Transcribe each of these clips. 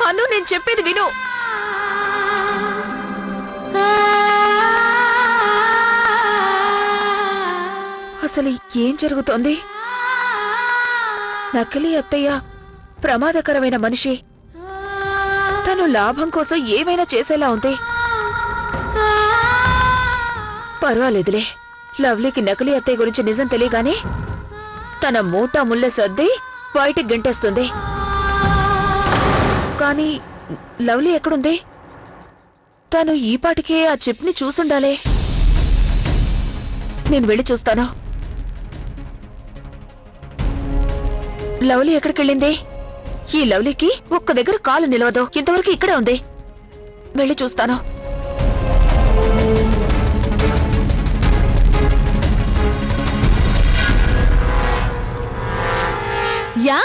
అను నేను చెప్పేది విను. అసలు ఏం జరుగుతోంది? నకిలీ అత్తయ్య ప్రమాదకరమైన మనిషి. తను లాభం కోసం ఏమైనా చేసేలా ఉంది. పర్వాలేదులే, లవ్లీకి నకిలీ అత్తయ్య గురించి నిజం తెలియగానే తన మూటా ముళ్ళ సర్ది బయటికి గంటేస్తుంది. కానీ లవ్లీ ఎక్కడుంది? తను ఈపాటికే ఆ చిప్ని చూసుండాలే. నేను వెళ్ళి చూస్తాను. లవ్లీ ఎక్కడికెళ్ళింది? ఈ లవ్లీకి ఒక్క దగ్గర కాలు నిలవదు. ఇంతవరకు ఇక్కడే ఉంది. వెళ్ళి చూస్తాను. యా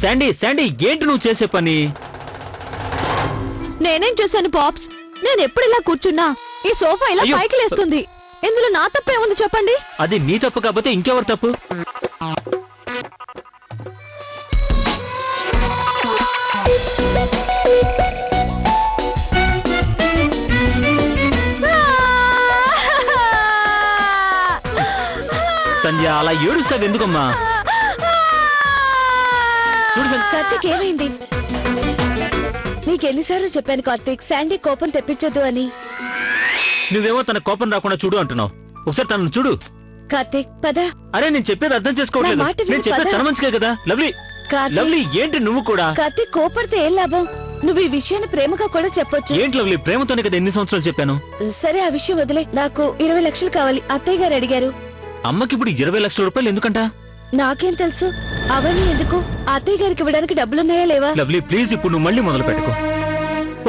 శాండీ శాండీ ఏంటి నువ్వు చేసే పని? నేనేం చేశాను పాప్స్? నేను ఎప్పుడు ఇలా కూర్చున్నా ఈ సోఫా ఇలా పైకి లేస్తుంది. ఇందులో నా తప్పే ఉంది చెప్పండి. అది నీ తప్పు కాకపోతే ఇంకెవరు తప్పు? సంధ్య అలా ఏడుస్తావు ఎందుకమ్మా? కార్తీక్ ఏమైంది? నీకెన్నిసార్లు చెప్పాను కార్తీక్, శాండీ కోపం తెప్పించొద్దు అని. నువ్వేమో తన కోపం రాకుండా చూడు అంటున్నావు. ఒకసారి తనను చూడు. కార్తీక్ పద. అరే నేను చెప్పేది అర్థం చేసుకోవట్లేదు. నేను చెప్పేది తన మంచిగా కదా. లవ్లీ లవ్లీ ఏంటి నువ్వు కూడా? కార్తీక్ కోపడితే ఏం లాభం? నువ్వు ఈ విషయాన్ని ప్రేమగా కూడా చెప్పొచ్చు. ఏంటి లవ్లీ, ప్రేమతోనే కదా ఎన్ని సంవత్సరాలు చెప్పాను. సరే ఆ విషయం వదిలే. నాకు 20 లక్షలు కావాలి, అత్తయ్య గారు అడిగారు. అమ్మకి ఇప్పుడు 20 లక్షల రూపాయలు ఎందుకంట? నాకేం తెలుసు. అవన్నీ ఎందుకు? అత్తయ్య గారికి ఇవ్వడానికి డబ్బులున్నాయా లేవా? లవ్లీ ప్లీజ్ ఇప్పుడు నువ్వు మళ్ళీ మొదలు పెట్టుకో.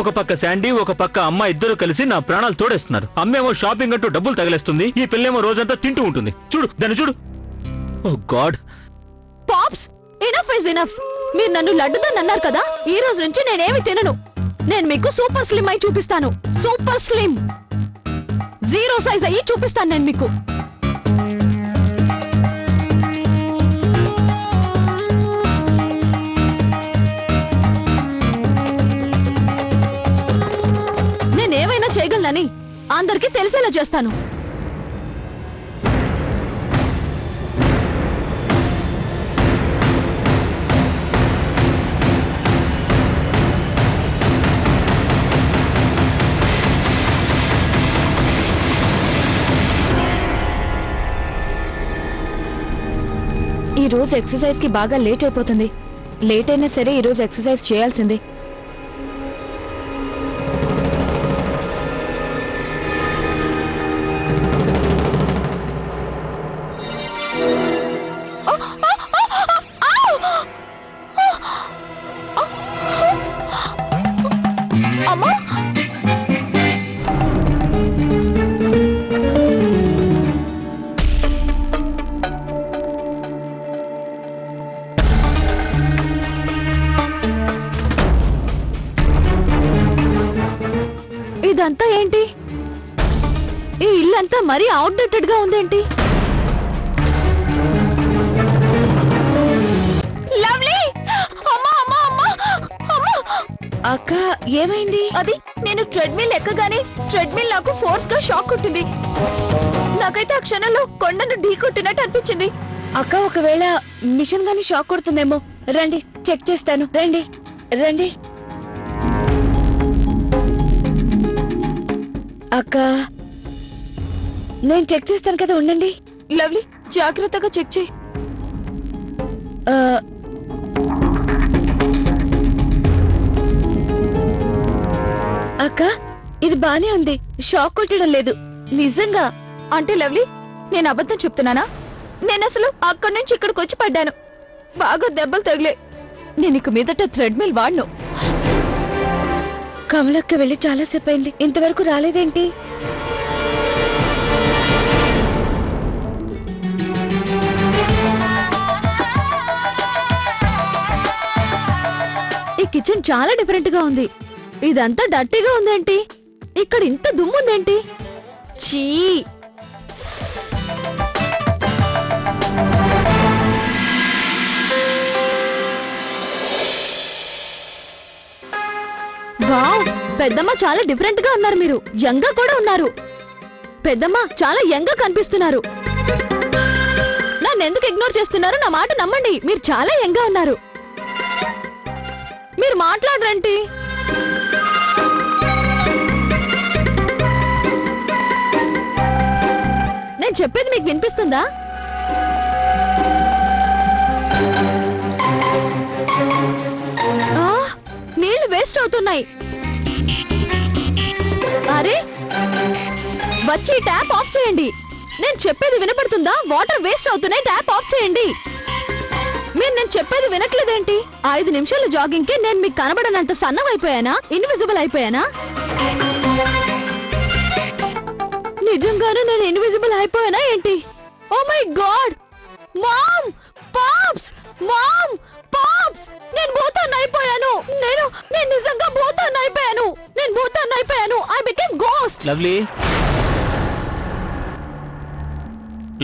ఒక పక్క శాండీ ఒక పక్క అమ్మ ఇద్దరు కలిసి నా ప్రాణాలు తోడేస్తున్నారు. అమ్మేమో షాపింగ్ అంటూ డబ్బులు తగిలేస్తుంది. ఈ పిల్లేమో రోజంతా తింటూ ఉంటుంది. చూడు దాన్ని చూడు. Oh god. Pops enough is enough. మీరు నన్ను లడ్డుదని అన్నారు కదా, ఈ రోజు నుంచి నేనేమి తినను. నేను మీకు సూపర్ స్లిమ్ అయి చూపిస్తాను. సూపర్ స్లిమ్ 0 సైజ్ అయ్యి చూపిస్తాను నేను మీకు. నేనేమైనా చేయగలనని అందరికీ తెలిసేలా చేస్తాను. ఈ రోజు ఎక్సర్సైజ్ కి బాగా లేట్ అయిపోతుంది. లేట్ అయినా సరే ఈ రోజు ఎక్సర్సైజ్ చేయాల్సిందే. ఇదంతా ఏంటి? ఈ ఇల్లంతా మరీ అవుట్డేటెడ్ గా ఉందేంటి? లవ్లీ అక్క ఏమైంది? అది నేను ట్రెడ్మిల్ ఎక్కగానే ట్రెడ్మిల్ నాకు ఫోర్స్ గా షాక్ కొట్టింది. నాకైతే ఆ క్షణంలో కొండను ఢీ కొట్టినట్టు అనిపించింది. అక్క ఒకవేళ మిషన్ గాని షాక్ కొడుతుందేమో. రండి చెక్ చేస్తాను. రండి రండి. అక్క నేను చెక్ చేస్తాను కదా, ఉండండి. లవ్లీ జాగ్రత్తగా చెక్ చేయి. అక్క ఇది బానే ఉంది, షాక్ కొట్టడం లేదు నిజంగా. అంటే లవ్లీ నేను అబద్ధం చెప్తున్నానా? నేను అసలు అక్కడి నుంచి ఇక్కడికి వచ్చి పడ్డాను. బాగా దెబ్బలు తగిలే. నేను ఇక మీదట థ్రెడ్మిల్ వాడను. కమలక్క వెళ్ళి చాలాసేపు అయింది, ఇంతవరకు రాలేదేంటి? కిచెన్ చాలా డిఫరెంట్ గా ఉంది. ఇదంతా డర్టీగా ఉందేంటి? ఇక్కడ ఇంత దుమ్ముందేంటి? చీ! వావ్, పెద్దమ్మ చాలా డిఫరెంట్ గా ఉన్నారు. మీరు యంగ్ గా కూడా ఉన్నారు. పెద్దమ్మ చాలా యంగ్ గా కనిపిస్తున్నారు. నన్ను ఎందుకు ఇగ్నోర్ చేస్తున్నారు? నా మాట నమ్మండి, మీరు చాలా యంగ్ గా ఉన్నారు. మీరు మాట్లాడరండి. నేను చెప్పేది మీకు వినిపిస్తుందా? నీళ్లు వేస్ట్ అవుతున్నాయి. అరే, వచ్చి ట్యాప్ ఆఫ్ చేయండి. నేను చెప్పేది వినపడుతుందా? వాటర్ వేస్ట్ అవుతున్నాయి, ట్యాప్ ఆఫ్ చేయండి. మీరు నేను చెప్పేది వినట్లేదేంటి? 5 నిమిషాల జాగింగ్ కి నేను మీకు కనబడనంత సన్నం అయిపోయానా? ఇన్విజిబుల్ అయిపోయానా? నిజంగానే నేను ఇన్విజిబుల్ అయిపోయానా ఏంటి? Oh my God! Mom! Pops! Mom! Pops! నేను భూతాన్ని అయిపోయాను. నేను నిజంగా భూతాన్ని అయిపోయాను. నేను భూతాన్ని అయిపోయాను. I became ghost. Lovely,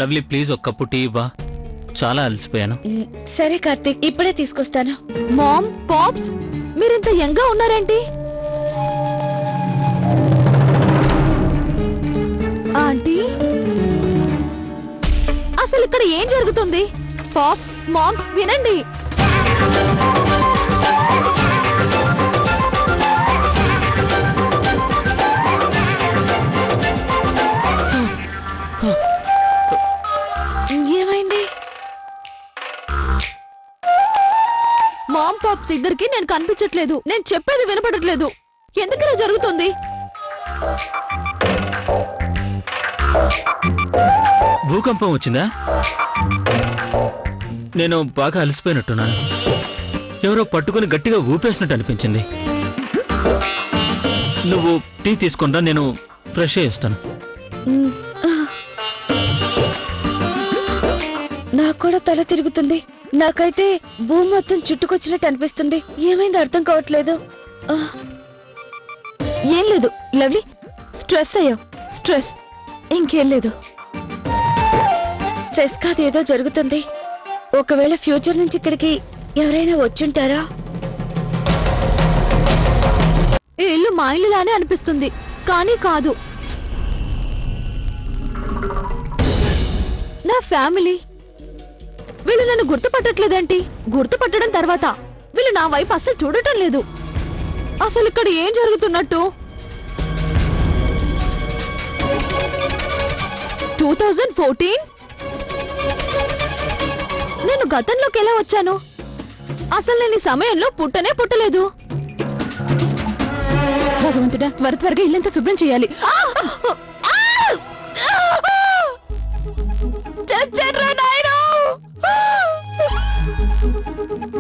lovely please ఒక కప్పు టీ ఇవ్వా. చాలా అలసిపోయాను. సరే కార్తీక్, ఇప్పుడే తీసుకొస్తాను. మామ్, పాప్స్, మీరింత యంగ్ గా ఉన్నారేంటి? ఆంటీ, అసలు ఇక్కడ ఏం జరుగుతుంది? పాప్, మామ్, వినండి. ఏమైంది? మామ్, పాప్స్ ఇద్దరికి నేను కనిపించట్లేదు. నేను చెప్పేది వినపడట్లేదు. ఎందుకు ఇలా జరుగుతుంది? భూకంపం వచ్చిందా? నేను బాగా అలసిపోయినట్టున్నాను. ఎవరో పట్టుకుని గట్టిగా ఊపేసినట్టు అనిపించింది. నువ్వు టీ తీసుకుంటా, నేను ఫ్రెష్ అయ్యి వస్తాను. నాకు కూడా తల తిరుగుతుంది. నాకైతే భూమి మొత్తం చుట్టుకొచ్చినట్టు అనిపిస్తుంది. ఏమైంది అర్థం కావట్లేదు. ఏం లేదు లవ్లీ, స్ట్రెస్ అయ్యావు. స్ట్రెస్, ఇంకేం లేదు. స్ట్రెస్ కాదు, ఏదో జరుగుతుంది. ఒకవేళ ఫ్యూచర్ నుంచి ఇక్కడికి ఎవరైనా వచ్చుంటారా? ఈ ఇల్లు మా ఇల్లులానే అనిపిస్తుంది, కానీ కాదు. నా ఫ్యామిలీ. వీళ్ళు నన్ను గుర్తుపట్టట్లేదేంటి? గుర్తుపట్టడం తర్వాత వీళ్ళు నా వైపు అస్సలు చూడటం లేదు. అసలు ఇక్కడ ఏం జరుగుతున్నట్టు? 2014 నేను గతంలోకి ఎలా వచ్చాను? అసలు నేను ఈ సమయంలో పుట్టలేదు. భగవంతుడా, త్వరగా ఇల్లంతా శుభ్రం చేయాలి.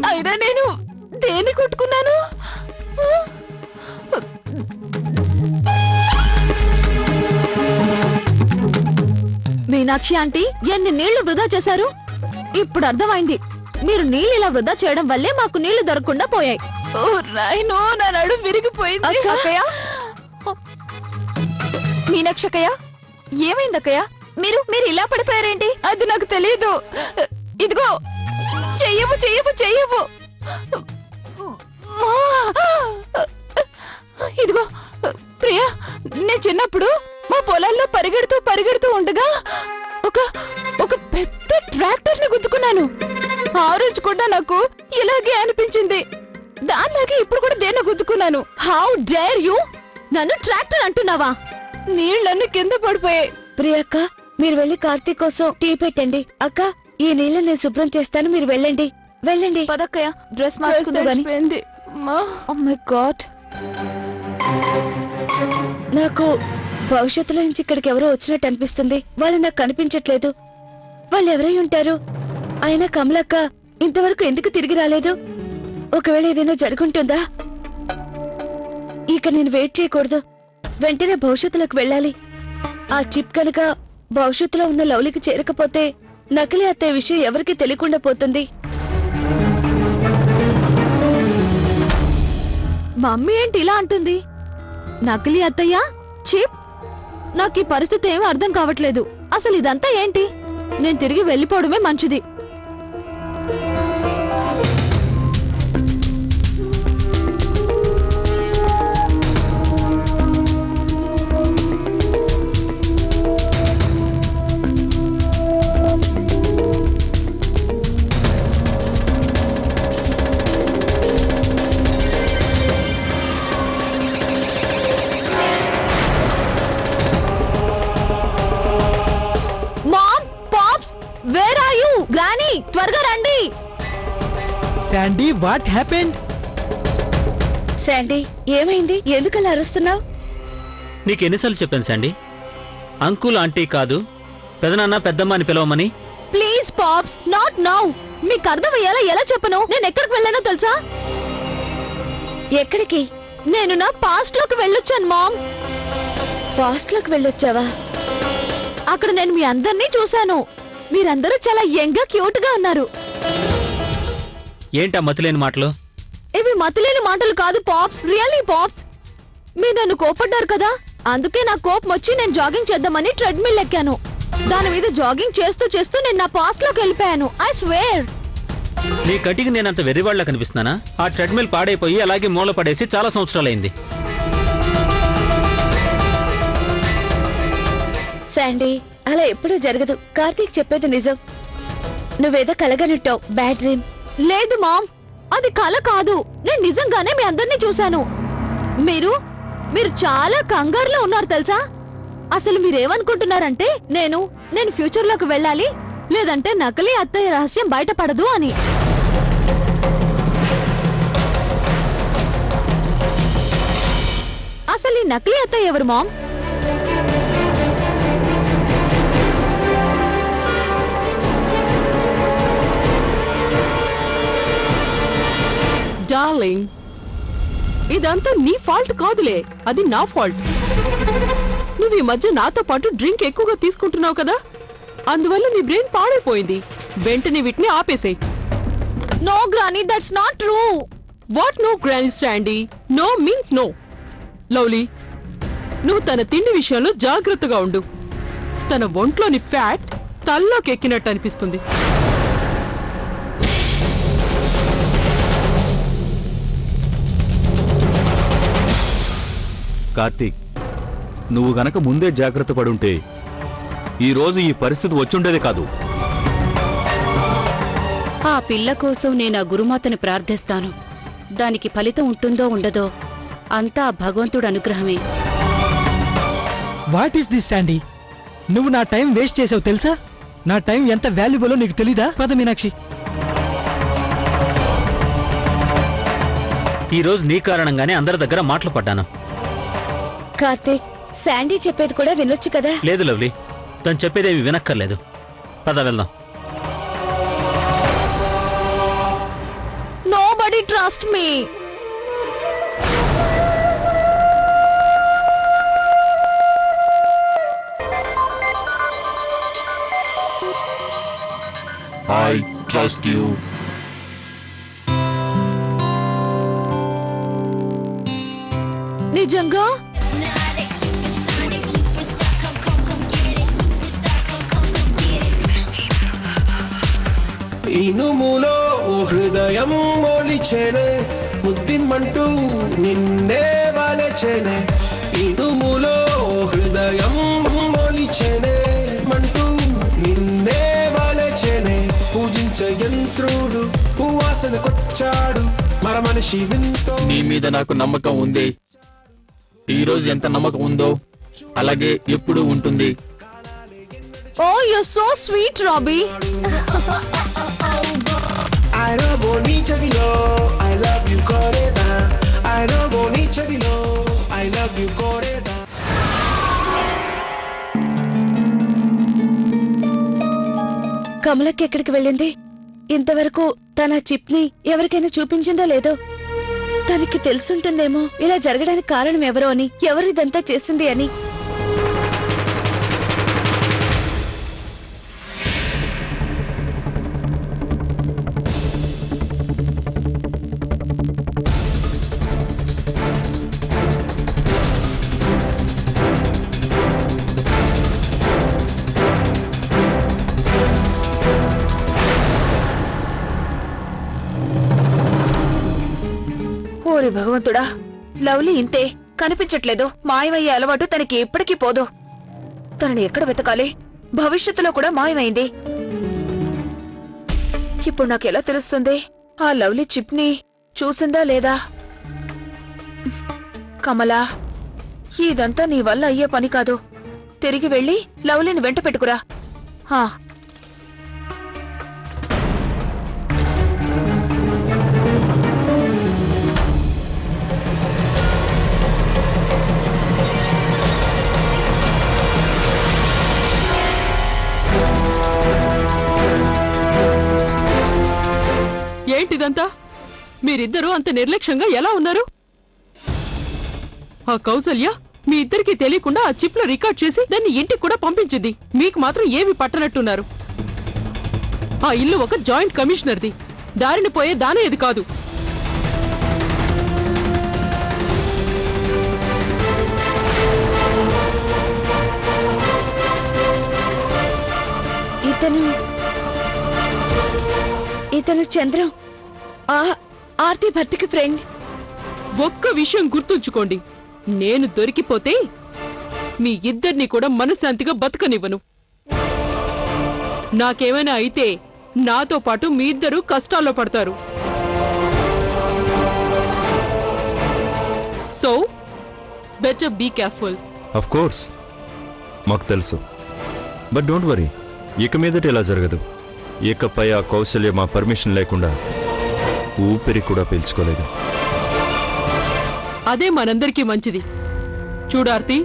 అయినా నేను దేన్ని కొట్టుకున్నాను? మీనాక్షి ఆంటీ, ఎన్ని నీళ్లు వృధా చేశారు? ఇప్పుడు అర్థమైంది. మీరు నీళ్ళు ఇలా వృధా చేయడం వల్లే మాకు నీళ్లు దొరకకుండా పోయాయి. ఓ రాయనో, నా నడుము విరిగిపోయింది. అక్కయ్య, మీనాక్షి అక్కయ్య, ఏమైంది అక్కయ్య? మీరు ఇలా పడిపోయారేంటి? అది నాకు తెలియదు. ఇదిగో, చెయ్యవు. ఇదిగో ప్రియా, నేను చిన్నప్పుడు మా పొలాల్లో పరిగెడుతూ ఉండగా ఒక పెద్ద ట్రాక్టర్ ని గుద్దుకున్నాను. ఆ రోజు కూడా నాకు ఇలాగే అనిపించింది. దానిలాగే ఇప్పుడు కూడా దేన్ని గుద్దుకున్నాను. How dare you! నన్ను ట్రాక్టర్ అంటున్నావా? నీళ్ళన్నీ కింద పడిపోయాయి. ప్రియక్క, మీరు వెళ్ళి కార్తీక్ కోసం టీ పెట్టండి. అక్క, ఈ నీళ్ళని నేను శుభ్రం చేస్తాను, మీరు వెళ్ళండి. పదక్కయ్య, డ్రెస్ మార్చుకుందో గాని. ఓ మై గాడ్, నాకు భవిష్యత్తులో నుంచి ఇక్కడికి ఎవరో వచ్చినట్టు అనిపిస్తుంది. వాళ్ళు నాకు కనిపించట్లేదు. వాళ్ళు ఎవరై ఉంటారు? అయినా కమలక్క ఇంతవరకు ఎందుకు తిరిగి రాలేదు? ఒకవేళ ఏదైనా జరుగుంటుందా? ఇక నేను వెయిట్ చేయకూడదు. వెంటనే భవిష్యత్తులోకి వెళ్ళాలి. ఆ చిప్ కనుక భవిష్యత్తులో ఉన్న లవ్లీకి చేరకపోతే నకిలీ అత్తయ్య విషయం ఎవరికి తెలియకుండా పోతుంది. మమ్మీ ఏంటి ఇలా అంటుంది? నకిలీ అత్తయ్య, చీప్. నాకు ఈ పరిస్థితి ఏమీ అర్థం కావట్లేదు. అసలు ఇదంతా ఏంటి? నేను తిరిగి వెళ్ళిపోవడమే మంచిది. గ్రానీ, త్వరగా రండి. Sandy, what happened? శాండీ, ఏమైంది? ఎందుకలా అరుస్తున్నావు? నీకెన్నిసార్లు చెప్పాను శాండీ, అంకుల్ ఆంటీ కాదు పెదనాన్న పెద్దమ్మ అని పిలవమని? Please pops, not now. మీకు అర్థమయ్యేలా ఎలా చెప్పను? నేను ఎక్కడికి వెళ్ళానో తెలుసా? ఎక్కడికి? నేను నా పాస్ట్ లోకి వెళ్ళొచ్చాను మామ్. పాస్ట్ లోకి వెళ్ళొచ్చావా? అక్కడ నేను మీ అందరినీ చూశాను. మీరందరూ చాలా యంగ్ గా, క్యూట్ గా ఉన్నారు. ఏంటా మతిలేని మాటలు? ఇవి మతిలేని మాటలు కాదు పాప్స్, రియల్లీ పాప్స్. మీరు నన్ను కోపడ్డారు కదా, అందుకే నా కోపం వచ్చి నేను జాగింగ్ చేద్దామని ట్రెడ్మిల్ ఎక్కాను. దాని మీద జాగింగ్ చేస్తూ చేస్తూ నేను నా పాస్ట్ లోకి వెళ్ళిపోయాను. I swear. నీ కటికి నేనంత వెర్రివాళ్లా కనిపిస్తున్నానా? ఆ ట్రెడ్మిల్ పాడైపోయి అలాగే మూల పడేసి చాలా సంవత్సరాలైంది. శాండీ, అలా ఎప్పుడూ జరగదు. కార్తీక్ చెప్పేది నిజం. నువ్వేదో కలగనుట్టావు. Bad dream. లేదు మామ్, అది కల కాదు. నేను నిజంగానే మీ అందరినీ చూశాను. మీరు చాలా కంగారులో ఉన్నారు తెలుసా? అసలు మీరేమనుకుంటున్నారంటే నేను ఫ్యూచర్ లోకి వెళ్ళాలి, లేదంటే నకిలీ అత్తయ్య రహస్యం బయటపడదు అని. అసలు ఈ నకిలీ అత్తయ్య ఎవరు మామ్? డార్లింగ్, ఇదంతా నీ ఫాల్ట్ కాదులే, అది నా ఫాల్ట్. నువ్వు ఈ మధ్య నాతో పాటు డ్రింక్ ఎక్కువగా తీసుకుంటున్నావు కదా, అందువల్ల నీ బ్రెయిన్ పాడైపోయింది. వెంటనే వీటిని ఆపేసేయ్. No granny, that's not true. What no granny standee? No means no. Lovely, నువ్వు తన తిండి విషయంలో జాగ్రత్తగా ఉండు. తన ఒంట్లోని ఫ్యాట్ తల్లోకి ఎక్కినట్టు అనిపిస్తుంది. కార్తీక్, నువ్వు గనక ముందే జాగ్రత్త పడుంటే ఈరోజు ఈ పరిస్థితి వచ్చుండేది కాదు. ఆ పిల్ల కోసం నేను ఆ గురుమాతను ప్రార్థిస్తాను. దానికి ఫలితం ఉంటుందో ఉండదో అంతా భగవంతుడు అనుగ్రహమే. What is this Sandy? నువ్వు నా టైం వేస్ట్ చేసావు తెలుసా? నా టైం ఎంత వాల్యుబులో నీకు తెలీదా? పద మీనాక్షి. ఈ రోజు నీ కారణంగానే అందరి దగ్గర మాటలు పడ్డాను. కార్తీక్, శాండీ చెప్పేది కూడా వినొచ్చు కదా? లేదు లవ్లీ, తను చెప్పేదేమి వినక్కర్లేదు. పద వెళ్దాం. Nobody trust me. I trust you. నిజంగా? ఇనుములో హృదయం మొలిచెనే, ముద్దిమ్మంటూ నిన్నే వలచెనే. ఇనుములో హృదయం మొలిచెనే, మంటూ నిన్నే వలచెనే. పూజించే యంత్రుడు వాసనకొచ్చాడు, మర మనిషి వింతో. నీ మీద నాకు నమ్మకం ఉంది. ఈ రోజు ఎంత నమ్మకం ఉందో అలాగే ఎప్పుడు ఉంటుంది. Oh, you're so sweet, Robbie. I don't want each of you, I love you, Coreda. I don't want each of you, I love you, Coreda. కమలకి ఎక్కడికి వెళ్ళింది? ఇంతవరకు తన చిప్ని ఎవరికైనా చూపించిందో లేదో? తనకి తెలుసుంటుందేమో ఇలా జరగడానికి కారణం ఎవరో అని, ఎవరు ఇదంతా చేసింది అని. ఓరి భగవంతుడా, లవ్లీ ఇంతే, కనిపించట్లేదు. మాయమయ్యే అలవాటు తనకి ఎప్పటికీ పోదు. తనని ఎక్కడ వెతకాలి? భవిష్యత్తులో కూడా మాయమైంది. ఇప్పుడు నాకెలా తెలుస్తుంది ఆ లవ్లీ చిప్ ని చూసిందా లేదా? కమలా, ఇదంతా నీ వల్ల అయ్యే పని కాదు. తిరిగి వెళ్ళి లవ్లీని వెంట పెట్టుకురా. ఏంటిదంతా? మీరిద్దరూ అంత నిర్లక్ష్యంగా ఎలా ఉన్నారు? ఆ కౌసల్య మీ ఇద్దరికీ తెలియకుండా ఆ చిప్ లో రికార్డ్ చేసి దాన్ని ఇంటికి కూడా పంపించింది. మీకు మాత్రం ఏమి పట్టనట్టున్నారు. ఆ ఇల్లు ఒక జాయింట్ కమిషనర్ది, దారిని పోయే దానేది కాదు. ఇతను చంద్రం, ఆర్తి భర్తకి ఫ్రెండ్. ఒక్క విషయం గుర్తుంచుకోండి, నేను దొరికిపోతే మీ ఇద్దరిని కూడా మనశ్శాంతిగా బతకనివ్వను. నాకేమైనా అయితే నాతో పాటు మీ ఇద్దరు కష్టాల్లో పడతారు. So better be careful. Of course, మాకు తెలుసు. బట్ డోంట్ వరీ, ఇక మీదట ఇలా జరగదు. ఇకపై ఆ కౌశల్య మా పర్మిషన్ లేకుండా ఊపిరి కూడా పీల్చుకోలేదు. అదే మనందరికీ మంచిది. చూడార్తి,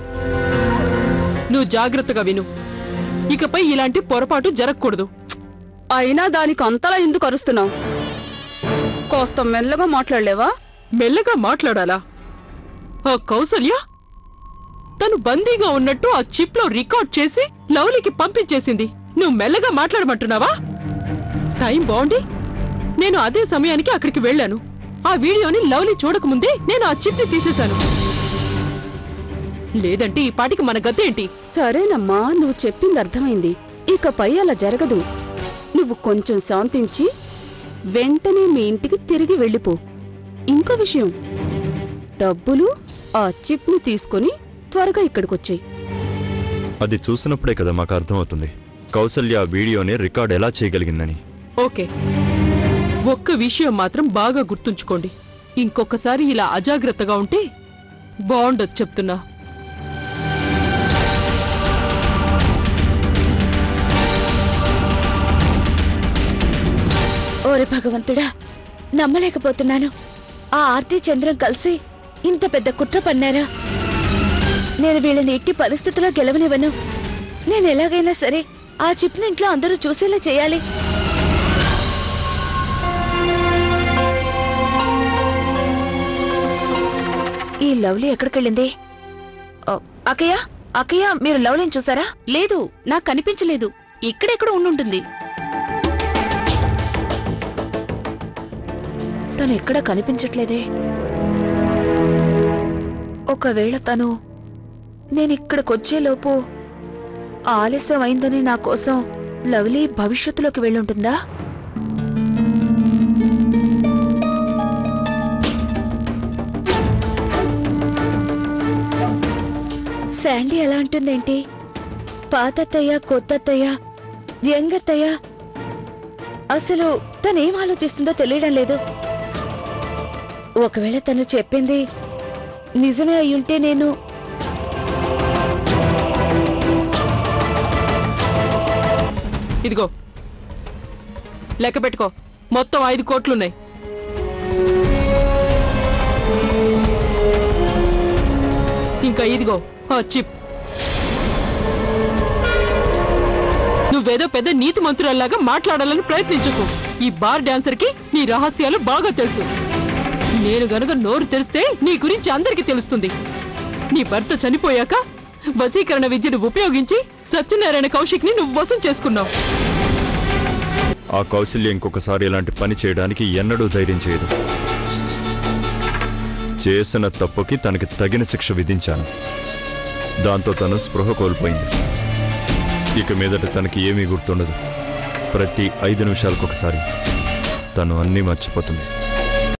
నువ్వు జాగ్రత్తగా విను. ఇకపై ఇలాంటి పొరపాటు జరగకూడదు. అయినా దానికి అంతలా ఎందుకు అరుస్తున్నావు? కోస్త మెల్లగా మాట్లాడలేవా? మెల్లగా మాట్లాడాలా? ఆ కౌసల్య తను బందీగా ఉన్నట్టు ఆ చిప్ లో రికార్డ్ చేసి లవ్లీకి పంపించేసింది. నువ్వు మెల్లగా మాట్లాడమంటున్నావా? టైం బాగుండి నేను అదే సమయానికి అక్కడికి వెళ్ళాను. ఆ వీడియోని లవ్లీ చూడకముందే నేను ఆ చిప్ ని తీసేశాను. లేదంటే ఈ పాటికి మన గతేంటి? సరేనమ్మా, నువ్వు చెప్పింది అర్థమైంది. ఇకపై అలా జరగదు. నువ్వు కొంచెం శాంతించి వెంటనే మీ ఇంటికి తిరిగి వెళ్ళిపో. ఇంకో విషయం, డబ్బులు ఆ చిప్ ని తీసుకుని త్వరగా ఇక్కడికొచ్చాయి. అది చూసినప్పుడే కదా మాకు అర్థమవుతుంది కౌసల్య ఆ వీడియోని రికార్డ్ ఎలా చేయగలిగిందని. ఓకే, ఒక్క విషయం మాత్రం బాగా గుర్తుంచుకోండి. ఇంకొకసారి ఇలా అజాగ్రత్తగా ఉంటే బాగుండదు చెప్తున్నా. ఓరే భగవంతుడా, నమ్మలేకపోతున్నాను. ఆ ఆర్తి చంద్రం కలిసి ఇంత పెద్ద కుట్ర పన్నారా? నేను వీళ్ళని ఎట్టి పరిస్థితుల్లో గెలవనివ్వను. నేను ఎలాగైనా సరే ఆ చిప్ని ఇంట్లో అందరూ చూసేలా చేయాలి. ఈ లవ్లీ ఎక్కడికెళ్ళింది? అక్కయ్య, అక్కయ్య, మీరు లవ్లీని చూసారా? లేదు, నాకు కనిపించలేదు. ఇక్కడెక్కడ ఉండుంటుంది. తను ఎక్కడా కనిపించట్లేదే. ఒకవేళ తను నేనిక్కడికొచ్చేలోపు ఆలస్యం అయిందని నా కోసం లవ్లీ భవిష్యత్తులోకి వెళ్ళుంటుందా? శాండీ ఎలా అంటుందేంటి? పాతత్తయ్య, కొత్తత్తయ్య, యంగత్తయ్య, అసలు తనేం ఆలోచిస్తుందో తెలియడం లేదు. ఒకవేళ తను చెప్పింది నిజమే అయ్యుంటే నేను ఇదిగో లెక్క పెట్టుకో, మొత్తం 5 కోట్లున్నాయి. ఇంకా ఇదిగో ఆ చిప్. నువ్వేదో పెద్ద నీతి మంత్రుల్లాగా మాట్లాడాలని ప్రయత్నించకు. ఈ బార్ డాన్సర్కి నీ రహస్యాలు బాగా తెలుసు. నేను గనుక నోరు తెరిస్తే నీ గురించి అందరికీ తెలుస్తుంది. నీ భర్త చనిపోయాక వశీకరణ విద్యను ఉపయోగించి సత్యనారాయణ కౌశిక్ ని నువ్వు వశం చేసుకున్నావు. ఆ కౌశల్య ఇంకొకసారి ఇలాంటి పని చేయడానికి ఎన్నడూ ధైర్యం చేయదు. చేసిన తప్పుకి తనకి తగిన శిక్ష విధించాను. దాంతో తను స్పృహ కోల్పోయింది. ఇక మీదట తనకి ఏమీ గుర్తుండదు. ప్రతి 5 నిమిషాలకొకసారి తను అన్నీ మర్చిపోతుంది.